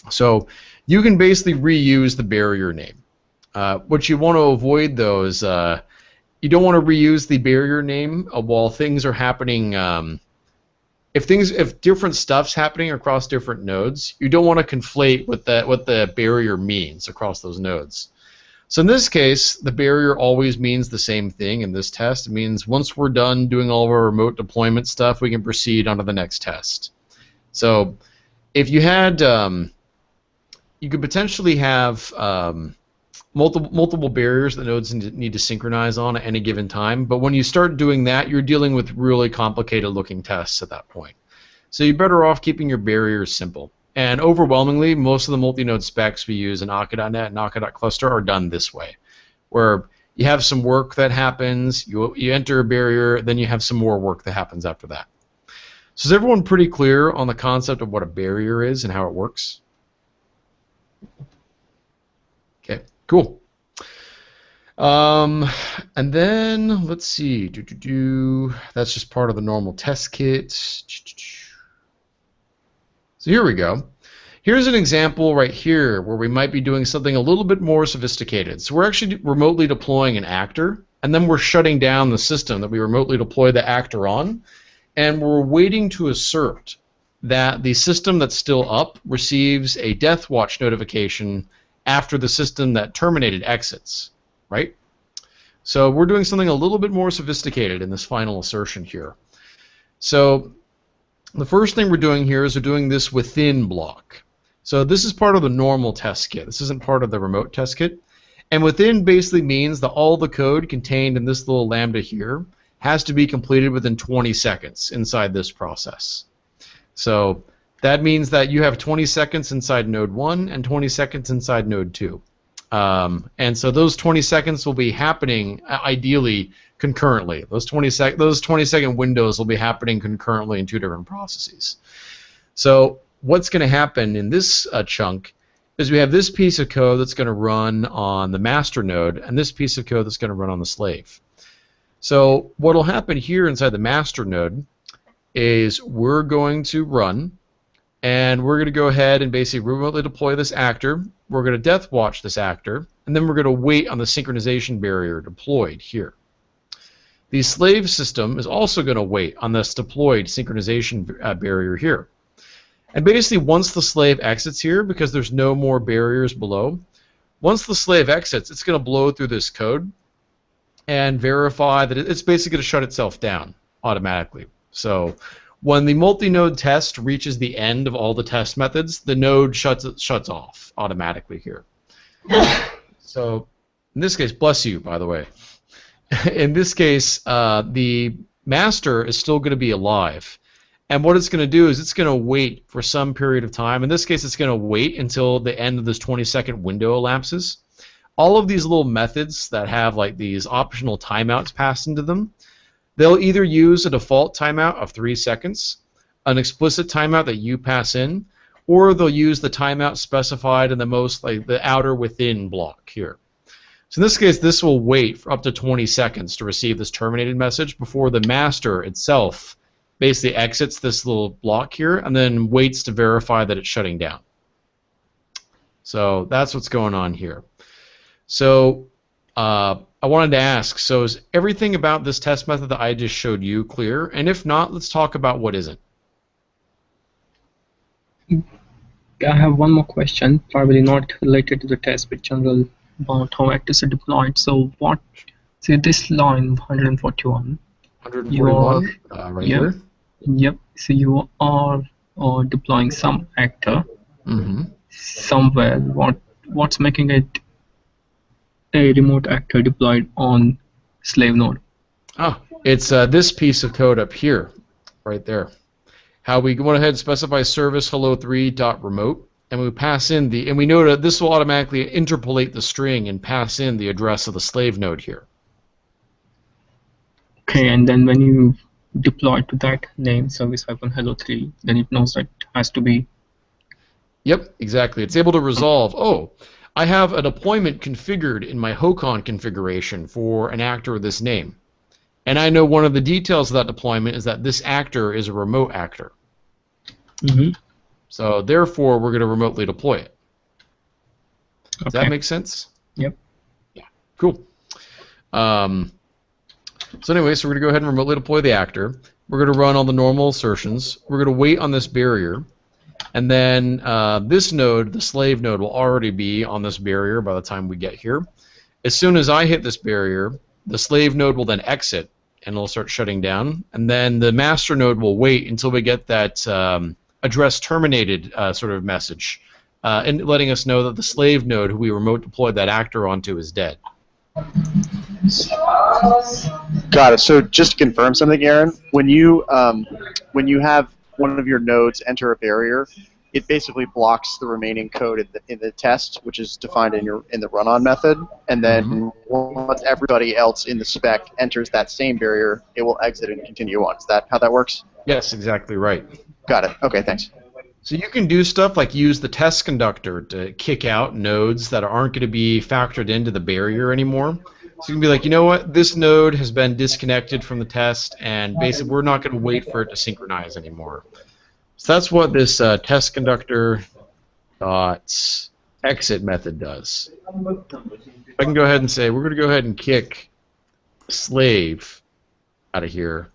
So you can basically reuse the barrier name. What you want to avoid, though, is you don't want to reuse the barrier name while things are happening. If different stuff's happening across different nodes, you don't want to conflate what the barrier means across those nodes. So in this case, the barrier always means the same thing in this test. It means once we're done doing all of our remote deployment stuff, we can proceed on to the next test. So if you had, you could potentially have multiple barriers that nodes need to synchronize on at any given time. But when you start doing that, you're dealing with really complicated looking tests at that point. So you're better off keeping your barriers simple. And overwhelmingly, most of the multi-node specs we use in Akka.net and Akka.Cluster are done this way, where you have some work that happens, you enter a barrier, then you have some more work that happens after that. So is everyone pretty clear on the concept of what a barrier is and how it works? Okay, cool. And then, let's see, that's just part of the normal test kit. So here we go. Here's an example right here where we might be doing something a little bit more sophisticated. So we're actually remotely deploying an actor, and then we're shutting down the system that we remotely deploy the actor on, and we're waiting to assert that the system that's still up receives a death watch notification after the system that terminated exits, right? So we're doing something a little bit more sophisticated in this final assertion here. So the first thing we're doing here is we're doing this within block. So this is part of the normal test kit. This isn't part of the remote test kit. And within basically means that all the code contained in this little lambda here has to be completed within 20 seconds inside this process. So that means that you have 20 seconds inside node 1 and 20 seconds inside node 2. And so those 20 seconds will be happening ideally concurrently. Those 20-second windows will be happening concurrently in two different processes. So what's going to happen in this chunk is we have this piece of code that's going to run on the master node and this piece of code that's going to run on the slave. So what will happen here inside the master node is we're going to run and we're going to go ahead and basically remotely deploy this actor. We're going to death watch this actor, and then we're going to wait on the synchronization barrier deployed here. The slave system is also going to wait on this deployed synchronization barrier here. And basically once the slave exits here, because there's no more barriers below, once the slave exits, it's going to blow through this code and verify that it's basically going to shut itself down automatically. So when the multi-node test reaches the end of all the test methods, the node shuts off automatically here. So in this case, bless you, by the way. In this case, the master is still going to be alive. And what it's going to do is it's going to wait for some period of time. In this case, it's going to wait until the end of this 20-second window elapses. All of these little methods that have like these optional timeouts passed into them, they'll either use a default timeout of 3 seconds, an explicit timeout that you pass in, or they'll use the timeout specified in the most like the outer within block here. So in this case, this will wait for up to 20 seconds to receive this terminated message before the master itself basically exits this little block here and then waits to verify that it's shutting down. So that's what's going on here. So I wanted to ask, so is everything about this test method that I just showed you clear? And if not, let's talk about what isn't. I have one more question, probably not related to the test, but general about how actors are deployed. So what, say this line 141. 141, right here? Yep, so you are deploying some actor somewhere. What's making it a remote actor deployed on slave node? Ah, it's this piece of code up here, right there. How we went ahead and specify service hello3.remote, and we pass in the, and we know that this will automatically interpolate the string and pass in the address of the slave node here. Okay, and then when you deploy to that name service hello3, then it knows that it has to be. Yep, exactly. It's able to resolve, oh, I have a deployment configured in my HOCON configuration for an actor of this name. And I know one of the details of that deployment is that this actor is a remote actor. So therefore, we're going to remotely deploy it. Does that make sense? Yep. Yeah. Cool. So anyway, so we're going to go ahead and remotely deploy the actor. We're going to run all the normal assertions. We're going to wait on this barrier. And then this node, the slave node, will already be on this barrier by the time we get here. As soon as I hit this barrier, the slave node will then exit, and it'll start shutting down. And then the master node will wait until we get that address terminated sort of message, and letting us know that the slave node who we remote deployed that actor onto is dead. Got it. So just to confirm something, Aaron, when you have one of your nodes enter a barrier, it basically blocks the remaining code in the test, which is defined in the run-on method, and then once everybody else in the spec enters that same barrier, it will exit and continue on. Is that how that works? Yes, exactly right. Got it. Okay, thanks. So you can do stuff like use the test conductor to kick out nodes that aren't going to be factored into the barrier anymore. So you can be like, you know what, this node has been disconnected from the test, and basically we're not going to wait for it to synchronize anymore. So that's what this test conductor dot exit method does. I can go ahead and say we're going to go ahead and kick slave out of here,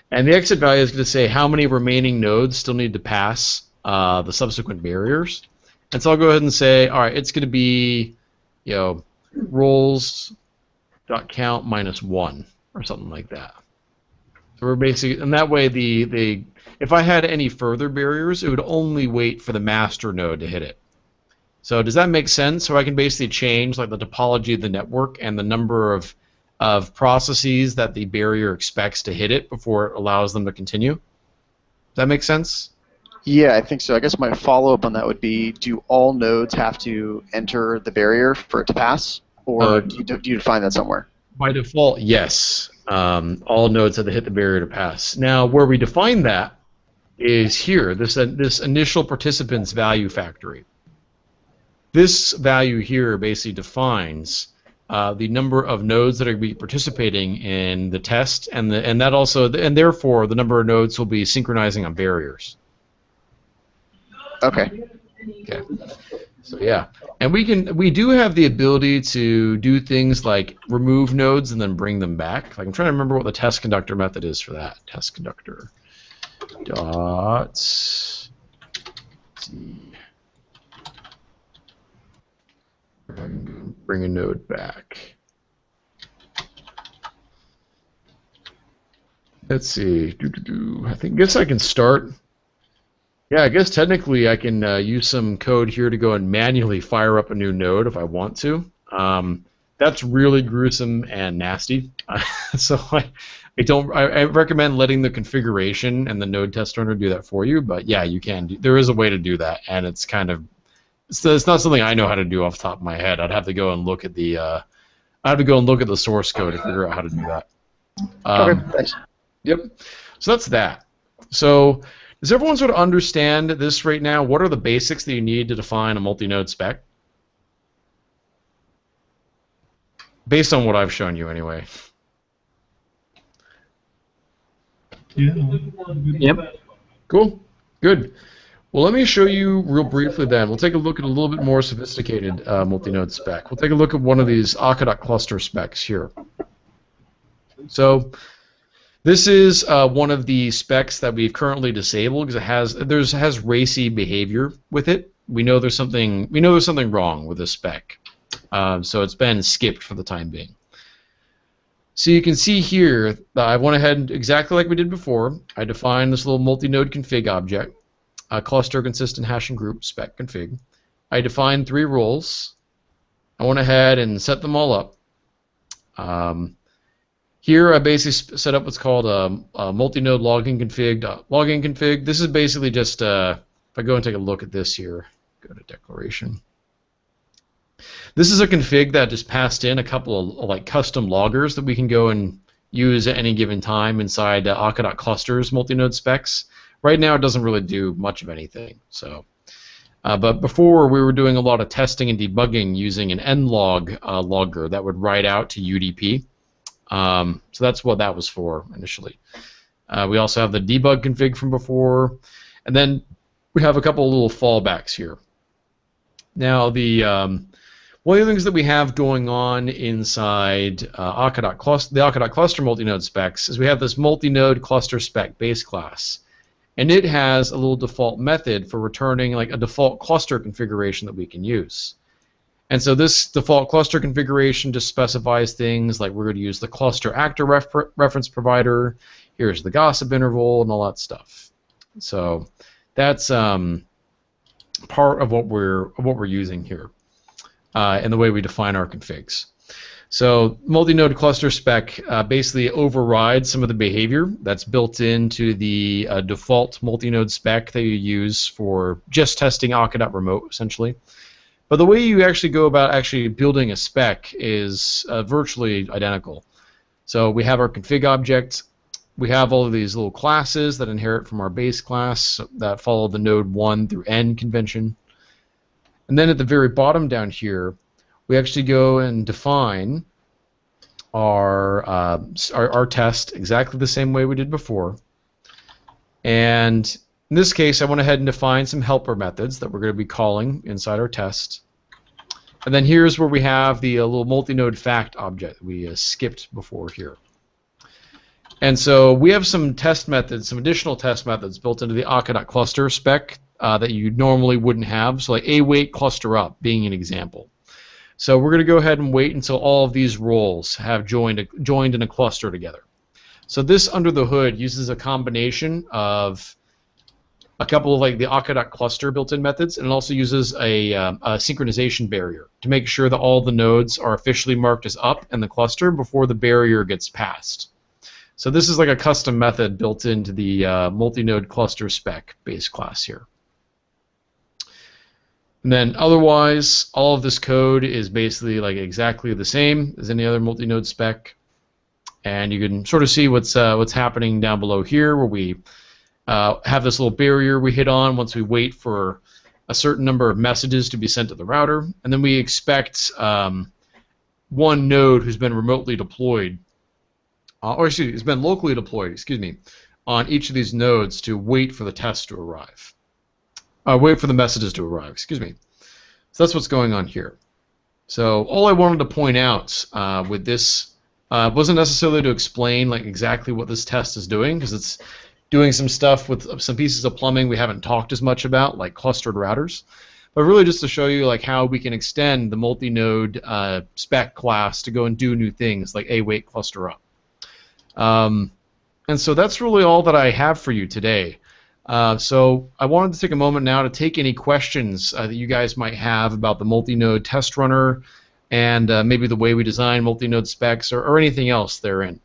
and the exit value is going to say how many remaining nodes still need to pass the subsequent barriers. And so I'll go ahead and say, all right, it's going to be, you know, roles dot count -1 or something like that. So we're basically, and that way if I had any further barriers, it would only wait for the master node to hit it. So does that make sense? So I can basically change like the topology of the network and the number of processes that the barrier expects to hit it before it allows them to continue. Does that make sense? Yeah, I think so. I guess my follow-up on that would be, do all nodes have to enter the barrier for it to pass, or do you define that somewhere? By default, yes. All nodes have to hit the barrier to pass. Now, where we define that is here, this initial participants value factory. This value here basically defines the number of nodes that are going to be participating in the test, and therefore the number of nodes will be synchronizing on barriers. Okay. Okay. So yeah, and we do have the ability to do things like remove nodes and then bring them back. Like I'm trying to remember what the test conductor method is for that. Test conductor dot see. Bring a node back. Let's see. Guess I can start. Yeah, I guess technically I can use some code here to go and manually fire up a new node if I want to. That's really gruesome and nasty. So I recommend letting the configuration and the node test runner do that for you. But yeah, you can. There is a way to do that, and it's kind of it's not something I know how to do off the top of my head. I'd have to go and look at the source code to figure out how to do that. Okay, thanks. Yep. So that's that. So does everyone sort of understand this right now? What are the basics that you need to define a multi-node spec? Based on what I've shown you, anyway. Yeah. Yep. Cool. Good. Well, let me show you real briefly then. We'll take a look at a little bit more sophisticated multi-node spec. We'll take a look at one of these Akka.Cluster specs here. So this is one of the specs that we've currently disabled because it has racy behavior with it. We know there's something wrong with this spec, so it's been skipped for the time being. So you can see here that I went ahead exactly like we did before. I defined this little multi-node config object, cluster consistent hashing group spec config. I defined 3 roles. I went ahead and set them all up. Here I basically set up what's called a multi-node login config. This is basically just, if I go and take a look at this here, go to declaration. This is a config that just passed in a couple of like custom loggers that we can go and use at any given time inside Akka.Cluster's multi-node specs. Right now it doesn't really do much of anything. So, but before we were doing a lot of testing and debugging using an nlog logger that would write out to UDP. So that's what that was for initially. We also have the debug config from before, and then we have a couple of little fallbacks here. Now, one of the things that we have going on inside Akka.Cluster, the Akka.Cluster multi-node specs, is we have this multi-node cluster spec base class, and it has a little default method for returning like a default cluster configuration that we can use. And so this default cluster configuration just specifies things like we're going to use the cluster actor reference provider, here's the gossip interval, and all that stuff. So that's part of what we're using here and the way we define our configs. So multi-node cluster spec basically overrides some of the behavior that's built into the default multi-node spec that you use for just testing Akka.remote, essentially. But the way you actually go about actually building a spec is virtually identical. So we have our config object. We have all of these little classes that inherit from our base class that follow the node 1 through n convention. And then at the very bottom down here, we actually go and define our test exactly the same way we did before. And in this case, I went ahead and defined some helper methods that we're going to be calling inside our test. And then here's where we have the little multi-node fact object we skipped before here. And so we have some test methods, some additional test methods built into the Akka.Cluster spec that you normally wouldn't have. So like await cluster up being an example. So we're going to go ahead and wait until all of these roles have joined in a cluster together. So this under the hood uses a combination of a couple of like the Akka.Cluster built-in methods, and it also uses a synchronization barrier to make sure that all the nodes are officially marked as up in the cluster before the barrier gets passed. So this is like a custom method built into the multi-node cluster spec base class here. And then otherwise, all of this code is basically like exactly the same as any other multi-node spec. And you can sort of see what's happening down below here, where we have this little barrier we hit on once we wait for a certain number of messages to be sent to the router, and then we expect one node who's been remotely deployed, or excuse me, has been locally deployed, excuse me, on each of these nodes to wait for the test to arrive. Wait for the messages to arrive, excuse me. So that's what's going on here. So all I wanted to point out with this wasn't necessarily to explain like exactly what this test is doing, because it's doing some stuff with some pieces of plumbing we haven't talked as much about, like clustered routers, but really just to show you like how we can extend the multi-node spec class to go and do new things like await cluster up. And so that's really all that I have for you today. So I wanted to take a moment now to take any questions that you guys might have about the multi-node test runner and maybe the way we design multi-node specs or anything else therein.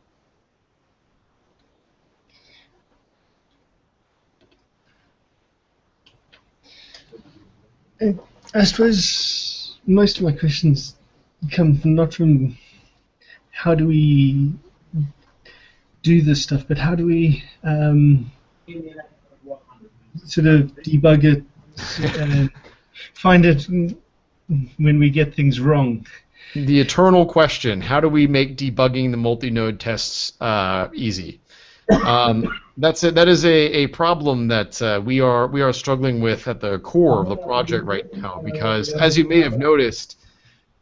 I suppose most of my questions come not from how do we do this stuff, but how do we sort of debug it and find it when we get things wrong. The eternal question: how do we make debugging the multi-node tests easy? That is a problem that we are struggling with at the core of the project right now, because as you may have noticed,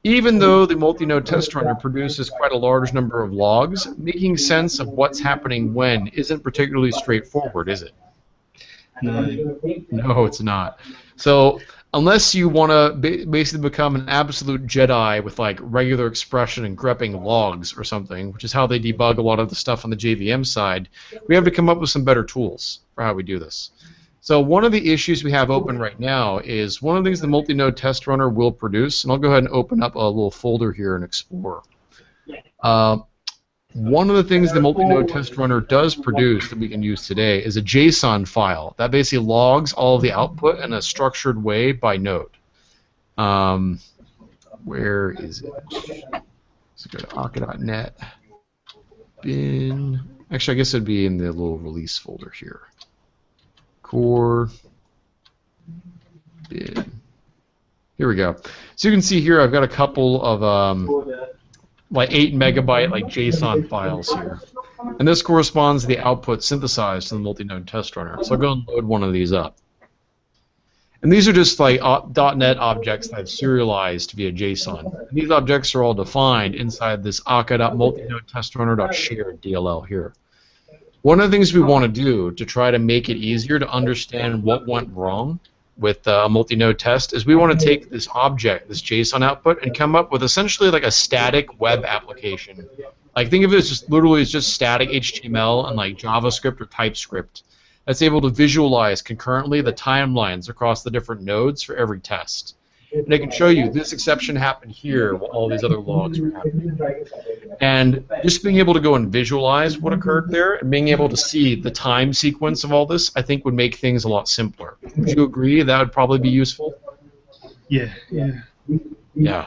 even though the multi-node test runner produces quite a large number of logs, making sense of what's happening when isn't particularly straightforward, is it? No, it's not. So unless you want to basically become an absolute Jedi with like regular expression and grepping logs or something, which is how they debug a lot of the stuff on the JVM side, we have to come up with some better tools for how we do this. So one of the issues we have open right now is one of the things the multi-node test runner will produce, and I'll go ahead and open up a little folder here in Explorer. One of the things the multi-node test runner does produce that we can use today is a JSON file that basically logs all of the output in a structured way by node. Where is it? Let's go to Akka.net. Bin. Actually, I guess it'd be in the little release folder here. Core. Bin. Here we go. So you can see here I've got a couple of like 8 megabyte like JSON files here, and this corresponds to the output synthesized in the multi-node test runner. So I'll go and load one of these up, and these are just like .NET objects that I've serialized via JSON. And these objects are all defined inside this Akka.multinodetestrunner.shared DLL here. One of the things we want to do to try to make it easier to understand what went wrong with a multi-node test is we want to take this object, this JSON output, and come up with essentially like a static web application. Like think of it as just literally as just static HTML and like JavaScript or TypeScript that's able to visualize concurrently the timelines across the different nodes for every test. And it can show you this exception happened here while all these other logs were happening. And just being able to go and visualize what occurred there and being able to see the time sequence of all this, I think would make things a lot simpler. Would you agree that would probably be useful? Yeah, yeah. Yeah.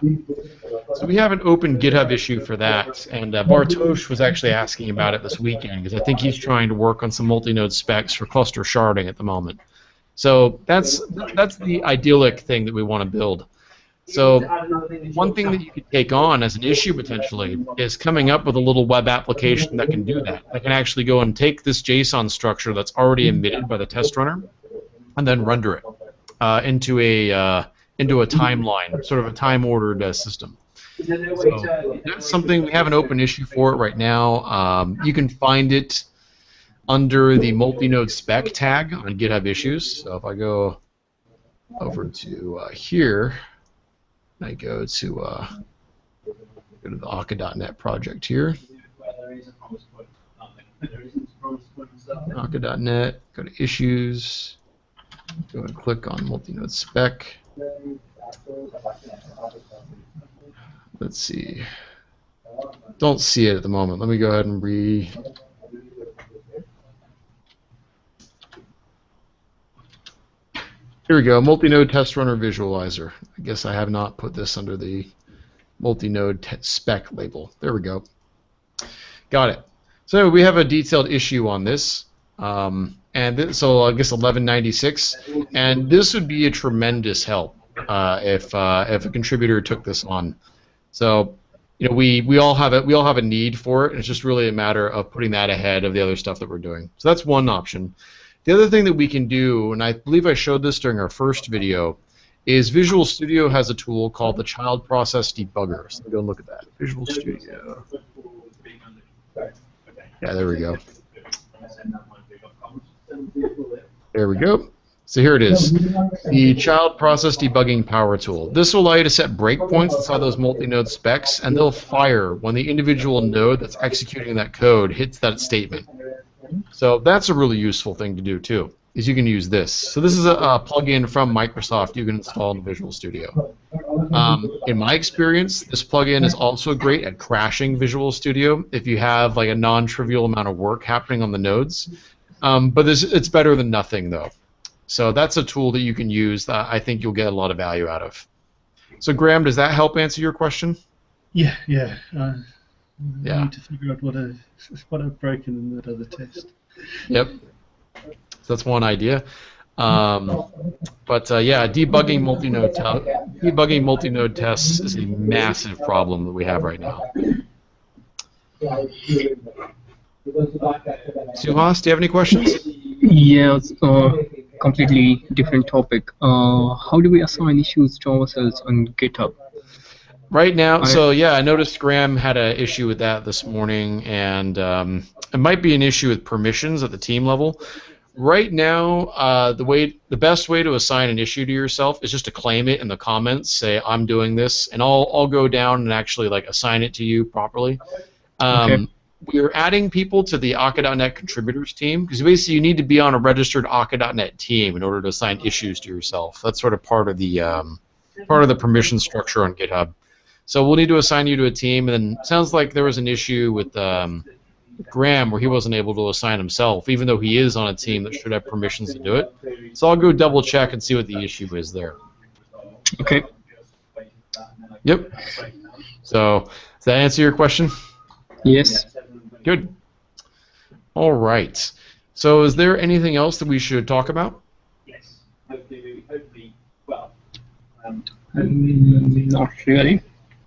So we have an open GitHub issue for that, and Bartosz was actually asking about it this weekend because I think he's trying to work on some multi-node specs for cluster sharding at the moment. So that's the idyllic thing that we want to build. So one thing that you could take on as an issue potentially is coming up with a little web application that can do that. That can actually go and take this JSON structure that's already emitted by the test runner and then render it into a timeline, sort of a time-ordered system. So that's something, we have an open issue for it right now. You can find it under the multi-node spec tag on GitHub issues. So if I go over to here, I go to the Akka.net project here. Akka.net, go to issues, go and click on multi-node spec. Let's see. Don't see it at the moment. Let me go ahead and Here we go, multi-node test runner visualizer. I guess I have not put this under the multi-node spec label. There we go. Got it. So anyway, we have a detailed issue on this. So I guess 1196, and this would be a tremendous help if a contributor took this on. So we all have a need for it, and it's just really a matter of putting that ahead of the other stuff that we're doing. So that's one option. The other thing that we can do, and I believe I showed this during our first video, is Visual Studio has a tool called the Child Process Debugger. So go and look at that. Visual Studio. Yeah, there we go. There we go. So here it is, the Child Process Debugging Power Tool. This will allow you to set breakpoints inside those multi-node specs, and they'll fire when the individual node that's executing that code hits that statement. So that's a really useful thing to do too, is you can use this. So this is a plugin from Microsoft you can install in Visual Studio. In my experience, this plugin is also great at crashing Visual Studio if you have like a non-trivial amount of work happening on the nodes. But it's better than nothing though. So that's a tool that you can use that I think you'll get a lot of value out of. So Graham, does that help answer your question? Yeah. Yeah. I need to figure out what I've broken in that other test. Yep. So that's one idea. Yeah, debugging multi-node tests is a massive problem that we have right now. Suhas, do you have any questions? Yes, completely different topic. How do we assign issues to ourselves on GitHub? Right now, so yeah, I noticed Graham had an issue with that this morning, and it might be an issue with permissions at the team level. Right now, the best way to assign an issue to yourself is just to claim it in the comments, say I'm doing this, and I'll go down and actually like assign it to you properly. Okay. We're adding people to the Akka.net contributors team because basically you need to be on a registered Akka.net team in order to assign issues to yourself. That's sort of part of the permission structure on GitHub. So we'll need to assign you to a team, and then it sounds like there was an issue with Graham where he wasn't able to assign himself, even though he is on a team that should have permissions to do it. So I'll go double check and see what the issue is there. Okay. Yep. So does that answer your question? Yes. Good. All right. So is there anything else that we should talk about? Not really.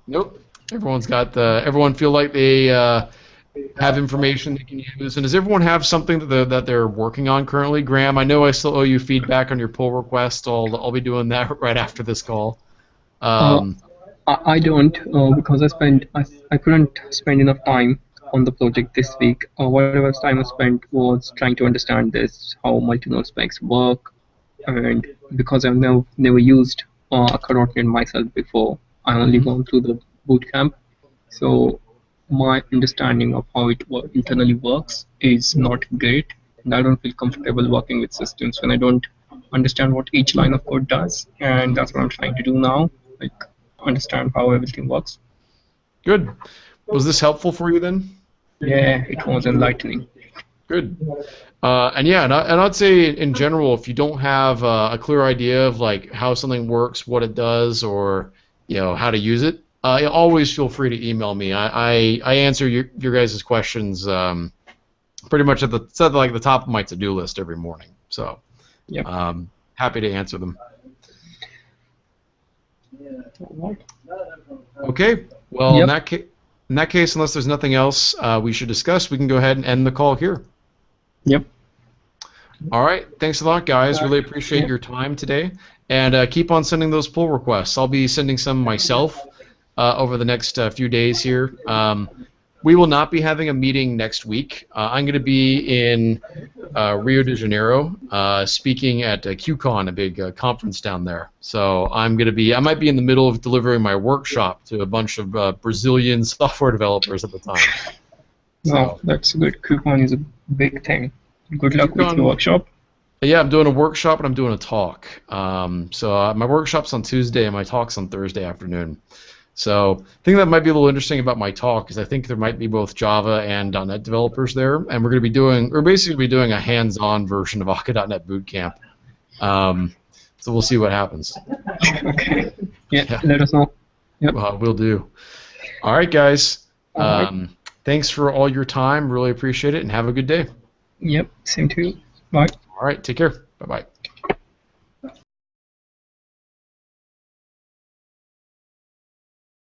Nope. Everyone feel like they have information they can use, and does everyone have something that they're working on currently? Graham, I know I still owe you feedback on your pull request. I'll be doing that right after this call. I don't because I couldn't spend enough time on the project this week. Whatever time I spent was trying to understand this, how multi-node specs work, and because I've never used Akka.NET myself before, I only gone through the bootcamp, so my understanding of how it internally works is not great, and I don't feel comfortable working with systems when I don't understand what each line of code does, and that's what I'm trying to do now, like understand how everything works. Good. Was this helpful for you then? Yeah, it was enlightening. Good. And yeah, and I'd say in general, if you don't have a clear idea of like how something works, what it does, or how to use it, always feel free to email me. I answer your guys' questions pretty much at the top of my to-do list every morning. So, Yep. Happy to answer them. Okay. Well, Yep. in that case, unless there's nothing else we should discuss, we can go ahead and end the call here. Yep. All right. Thanks a lot, guys. Really appreciate your time today. And keep on sending those pull requests. I'll be sending some myself over the next few days here. We will not be having a meeting next week. I'm going to be in Rio de Janeiro speaking at QCon, a big conference down there. So I might be in the middle of delivering my workshop to a bunch of Brazilian software developers at the time. Wow, that's good. QCon is a big thing. Good luck with your workshop. Yeah, I'm doing a workshop and I'm doing a talk. So my workshop's on Tuesday and my talk's on Thursday afternoon. So the thing that might be a little interesting about my talk is I think there might be both Java and .NET developers there, and we're basically doing a hands-on version of Akka.NET Bootcamp. So we'll see what happens. Okay. Yeah, let us know. Yep. We'll do. All right, guys. Thanks for all your time. Really appreciate it, and have a good day. Yep, same to you. Bye. All right, take care. Bye-bye.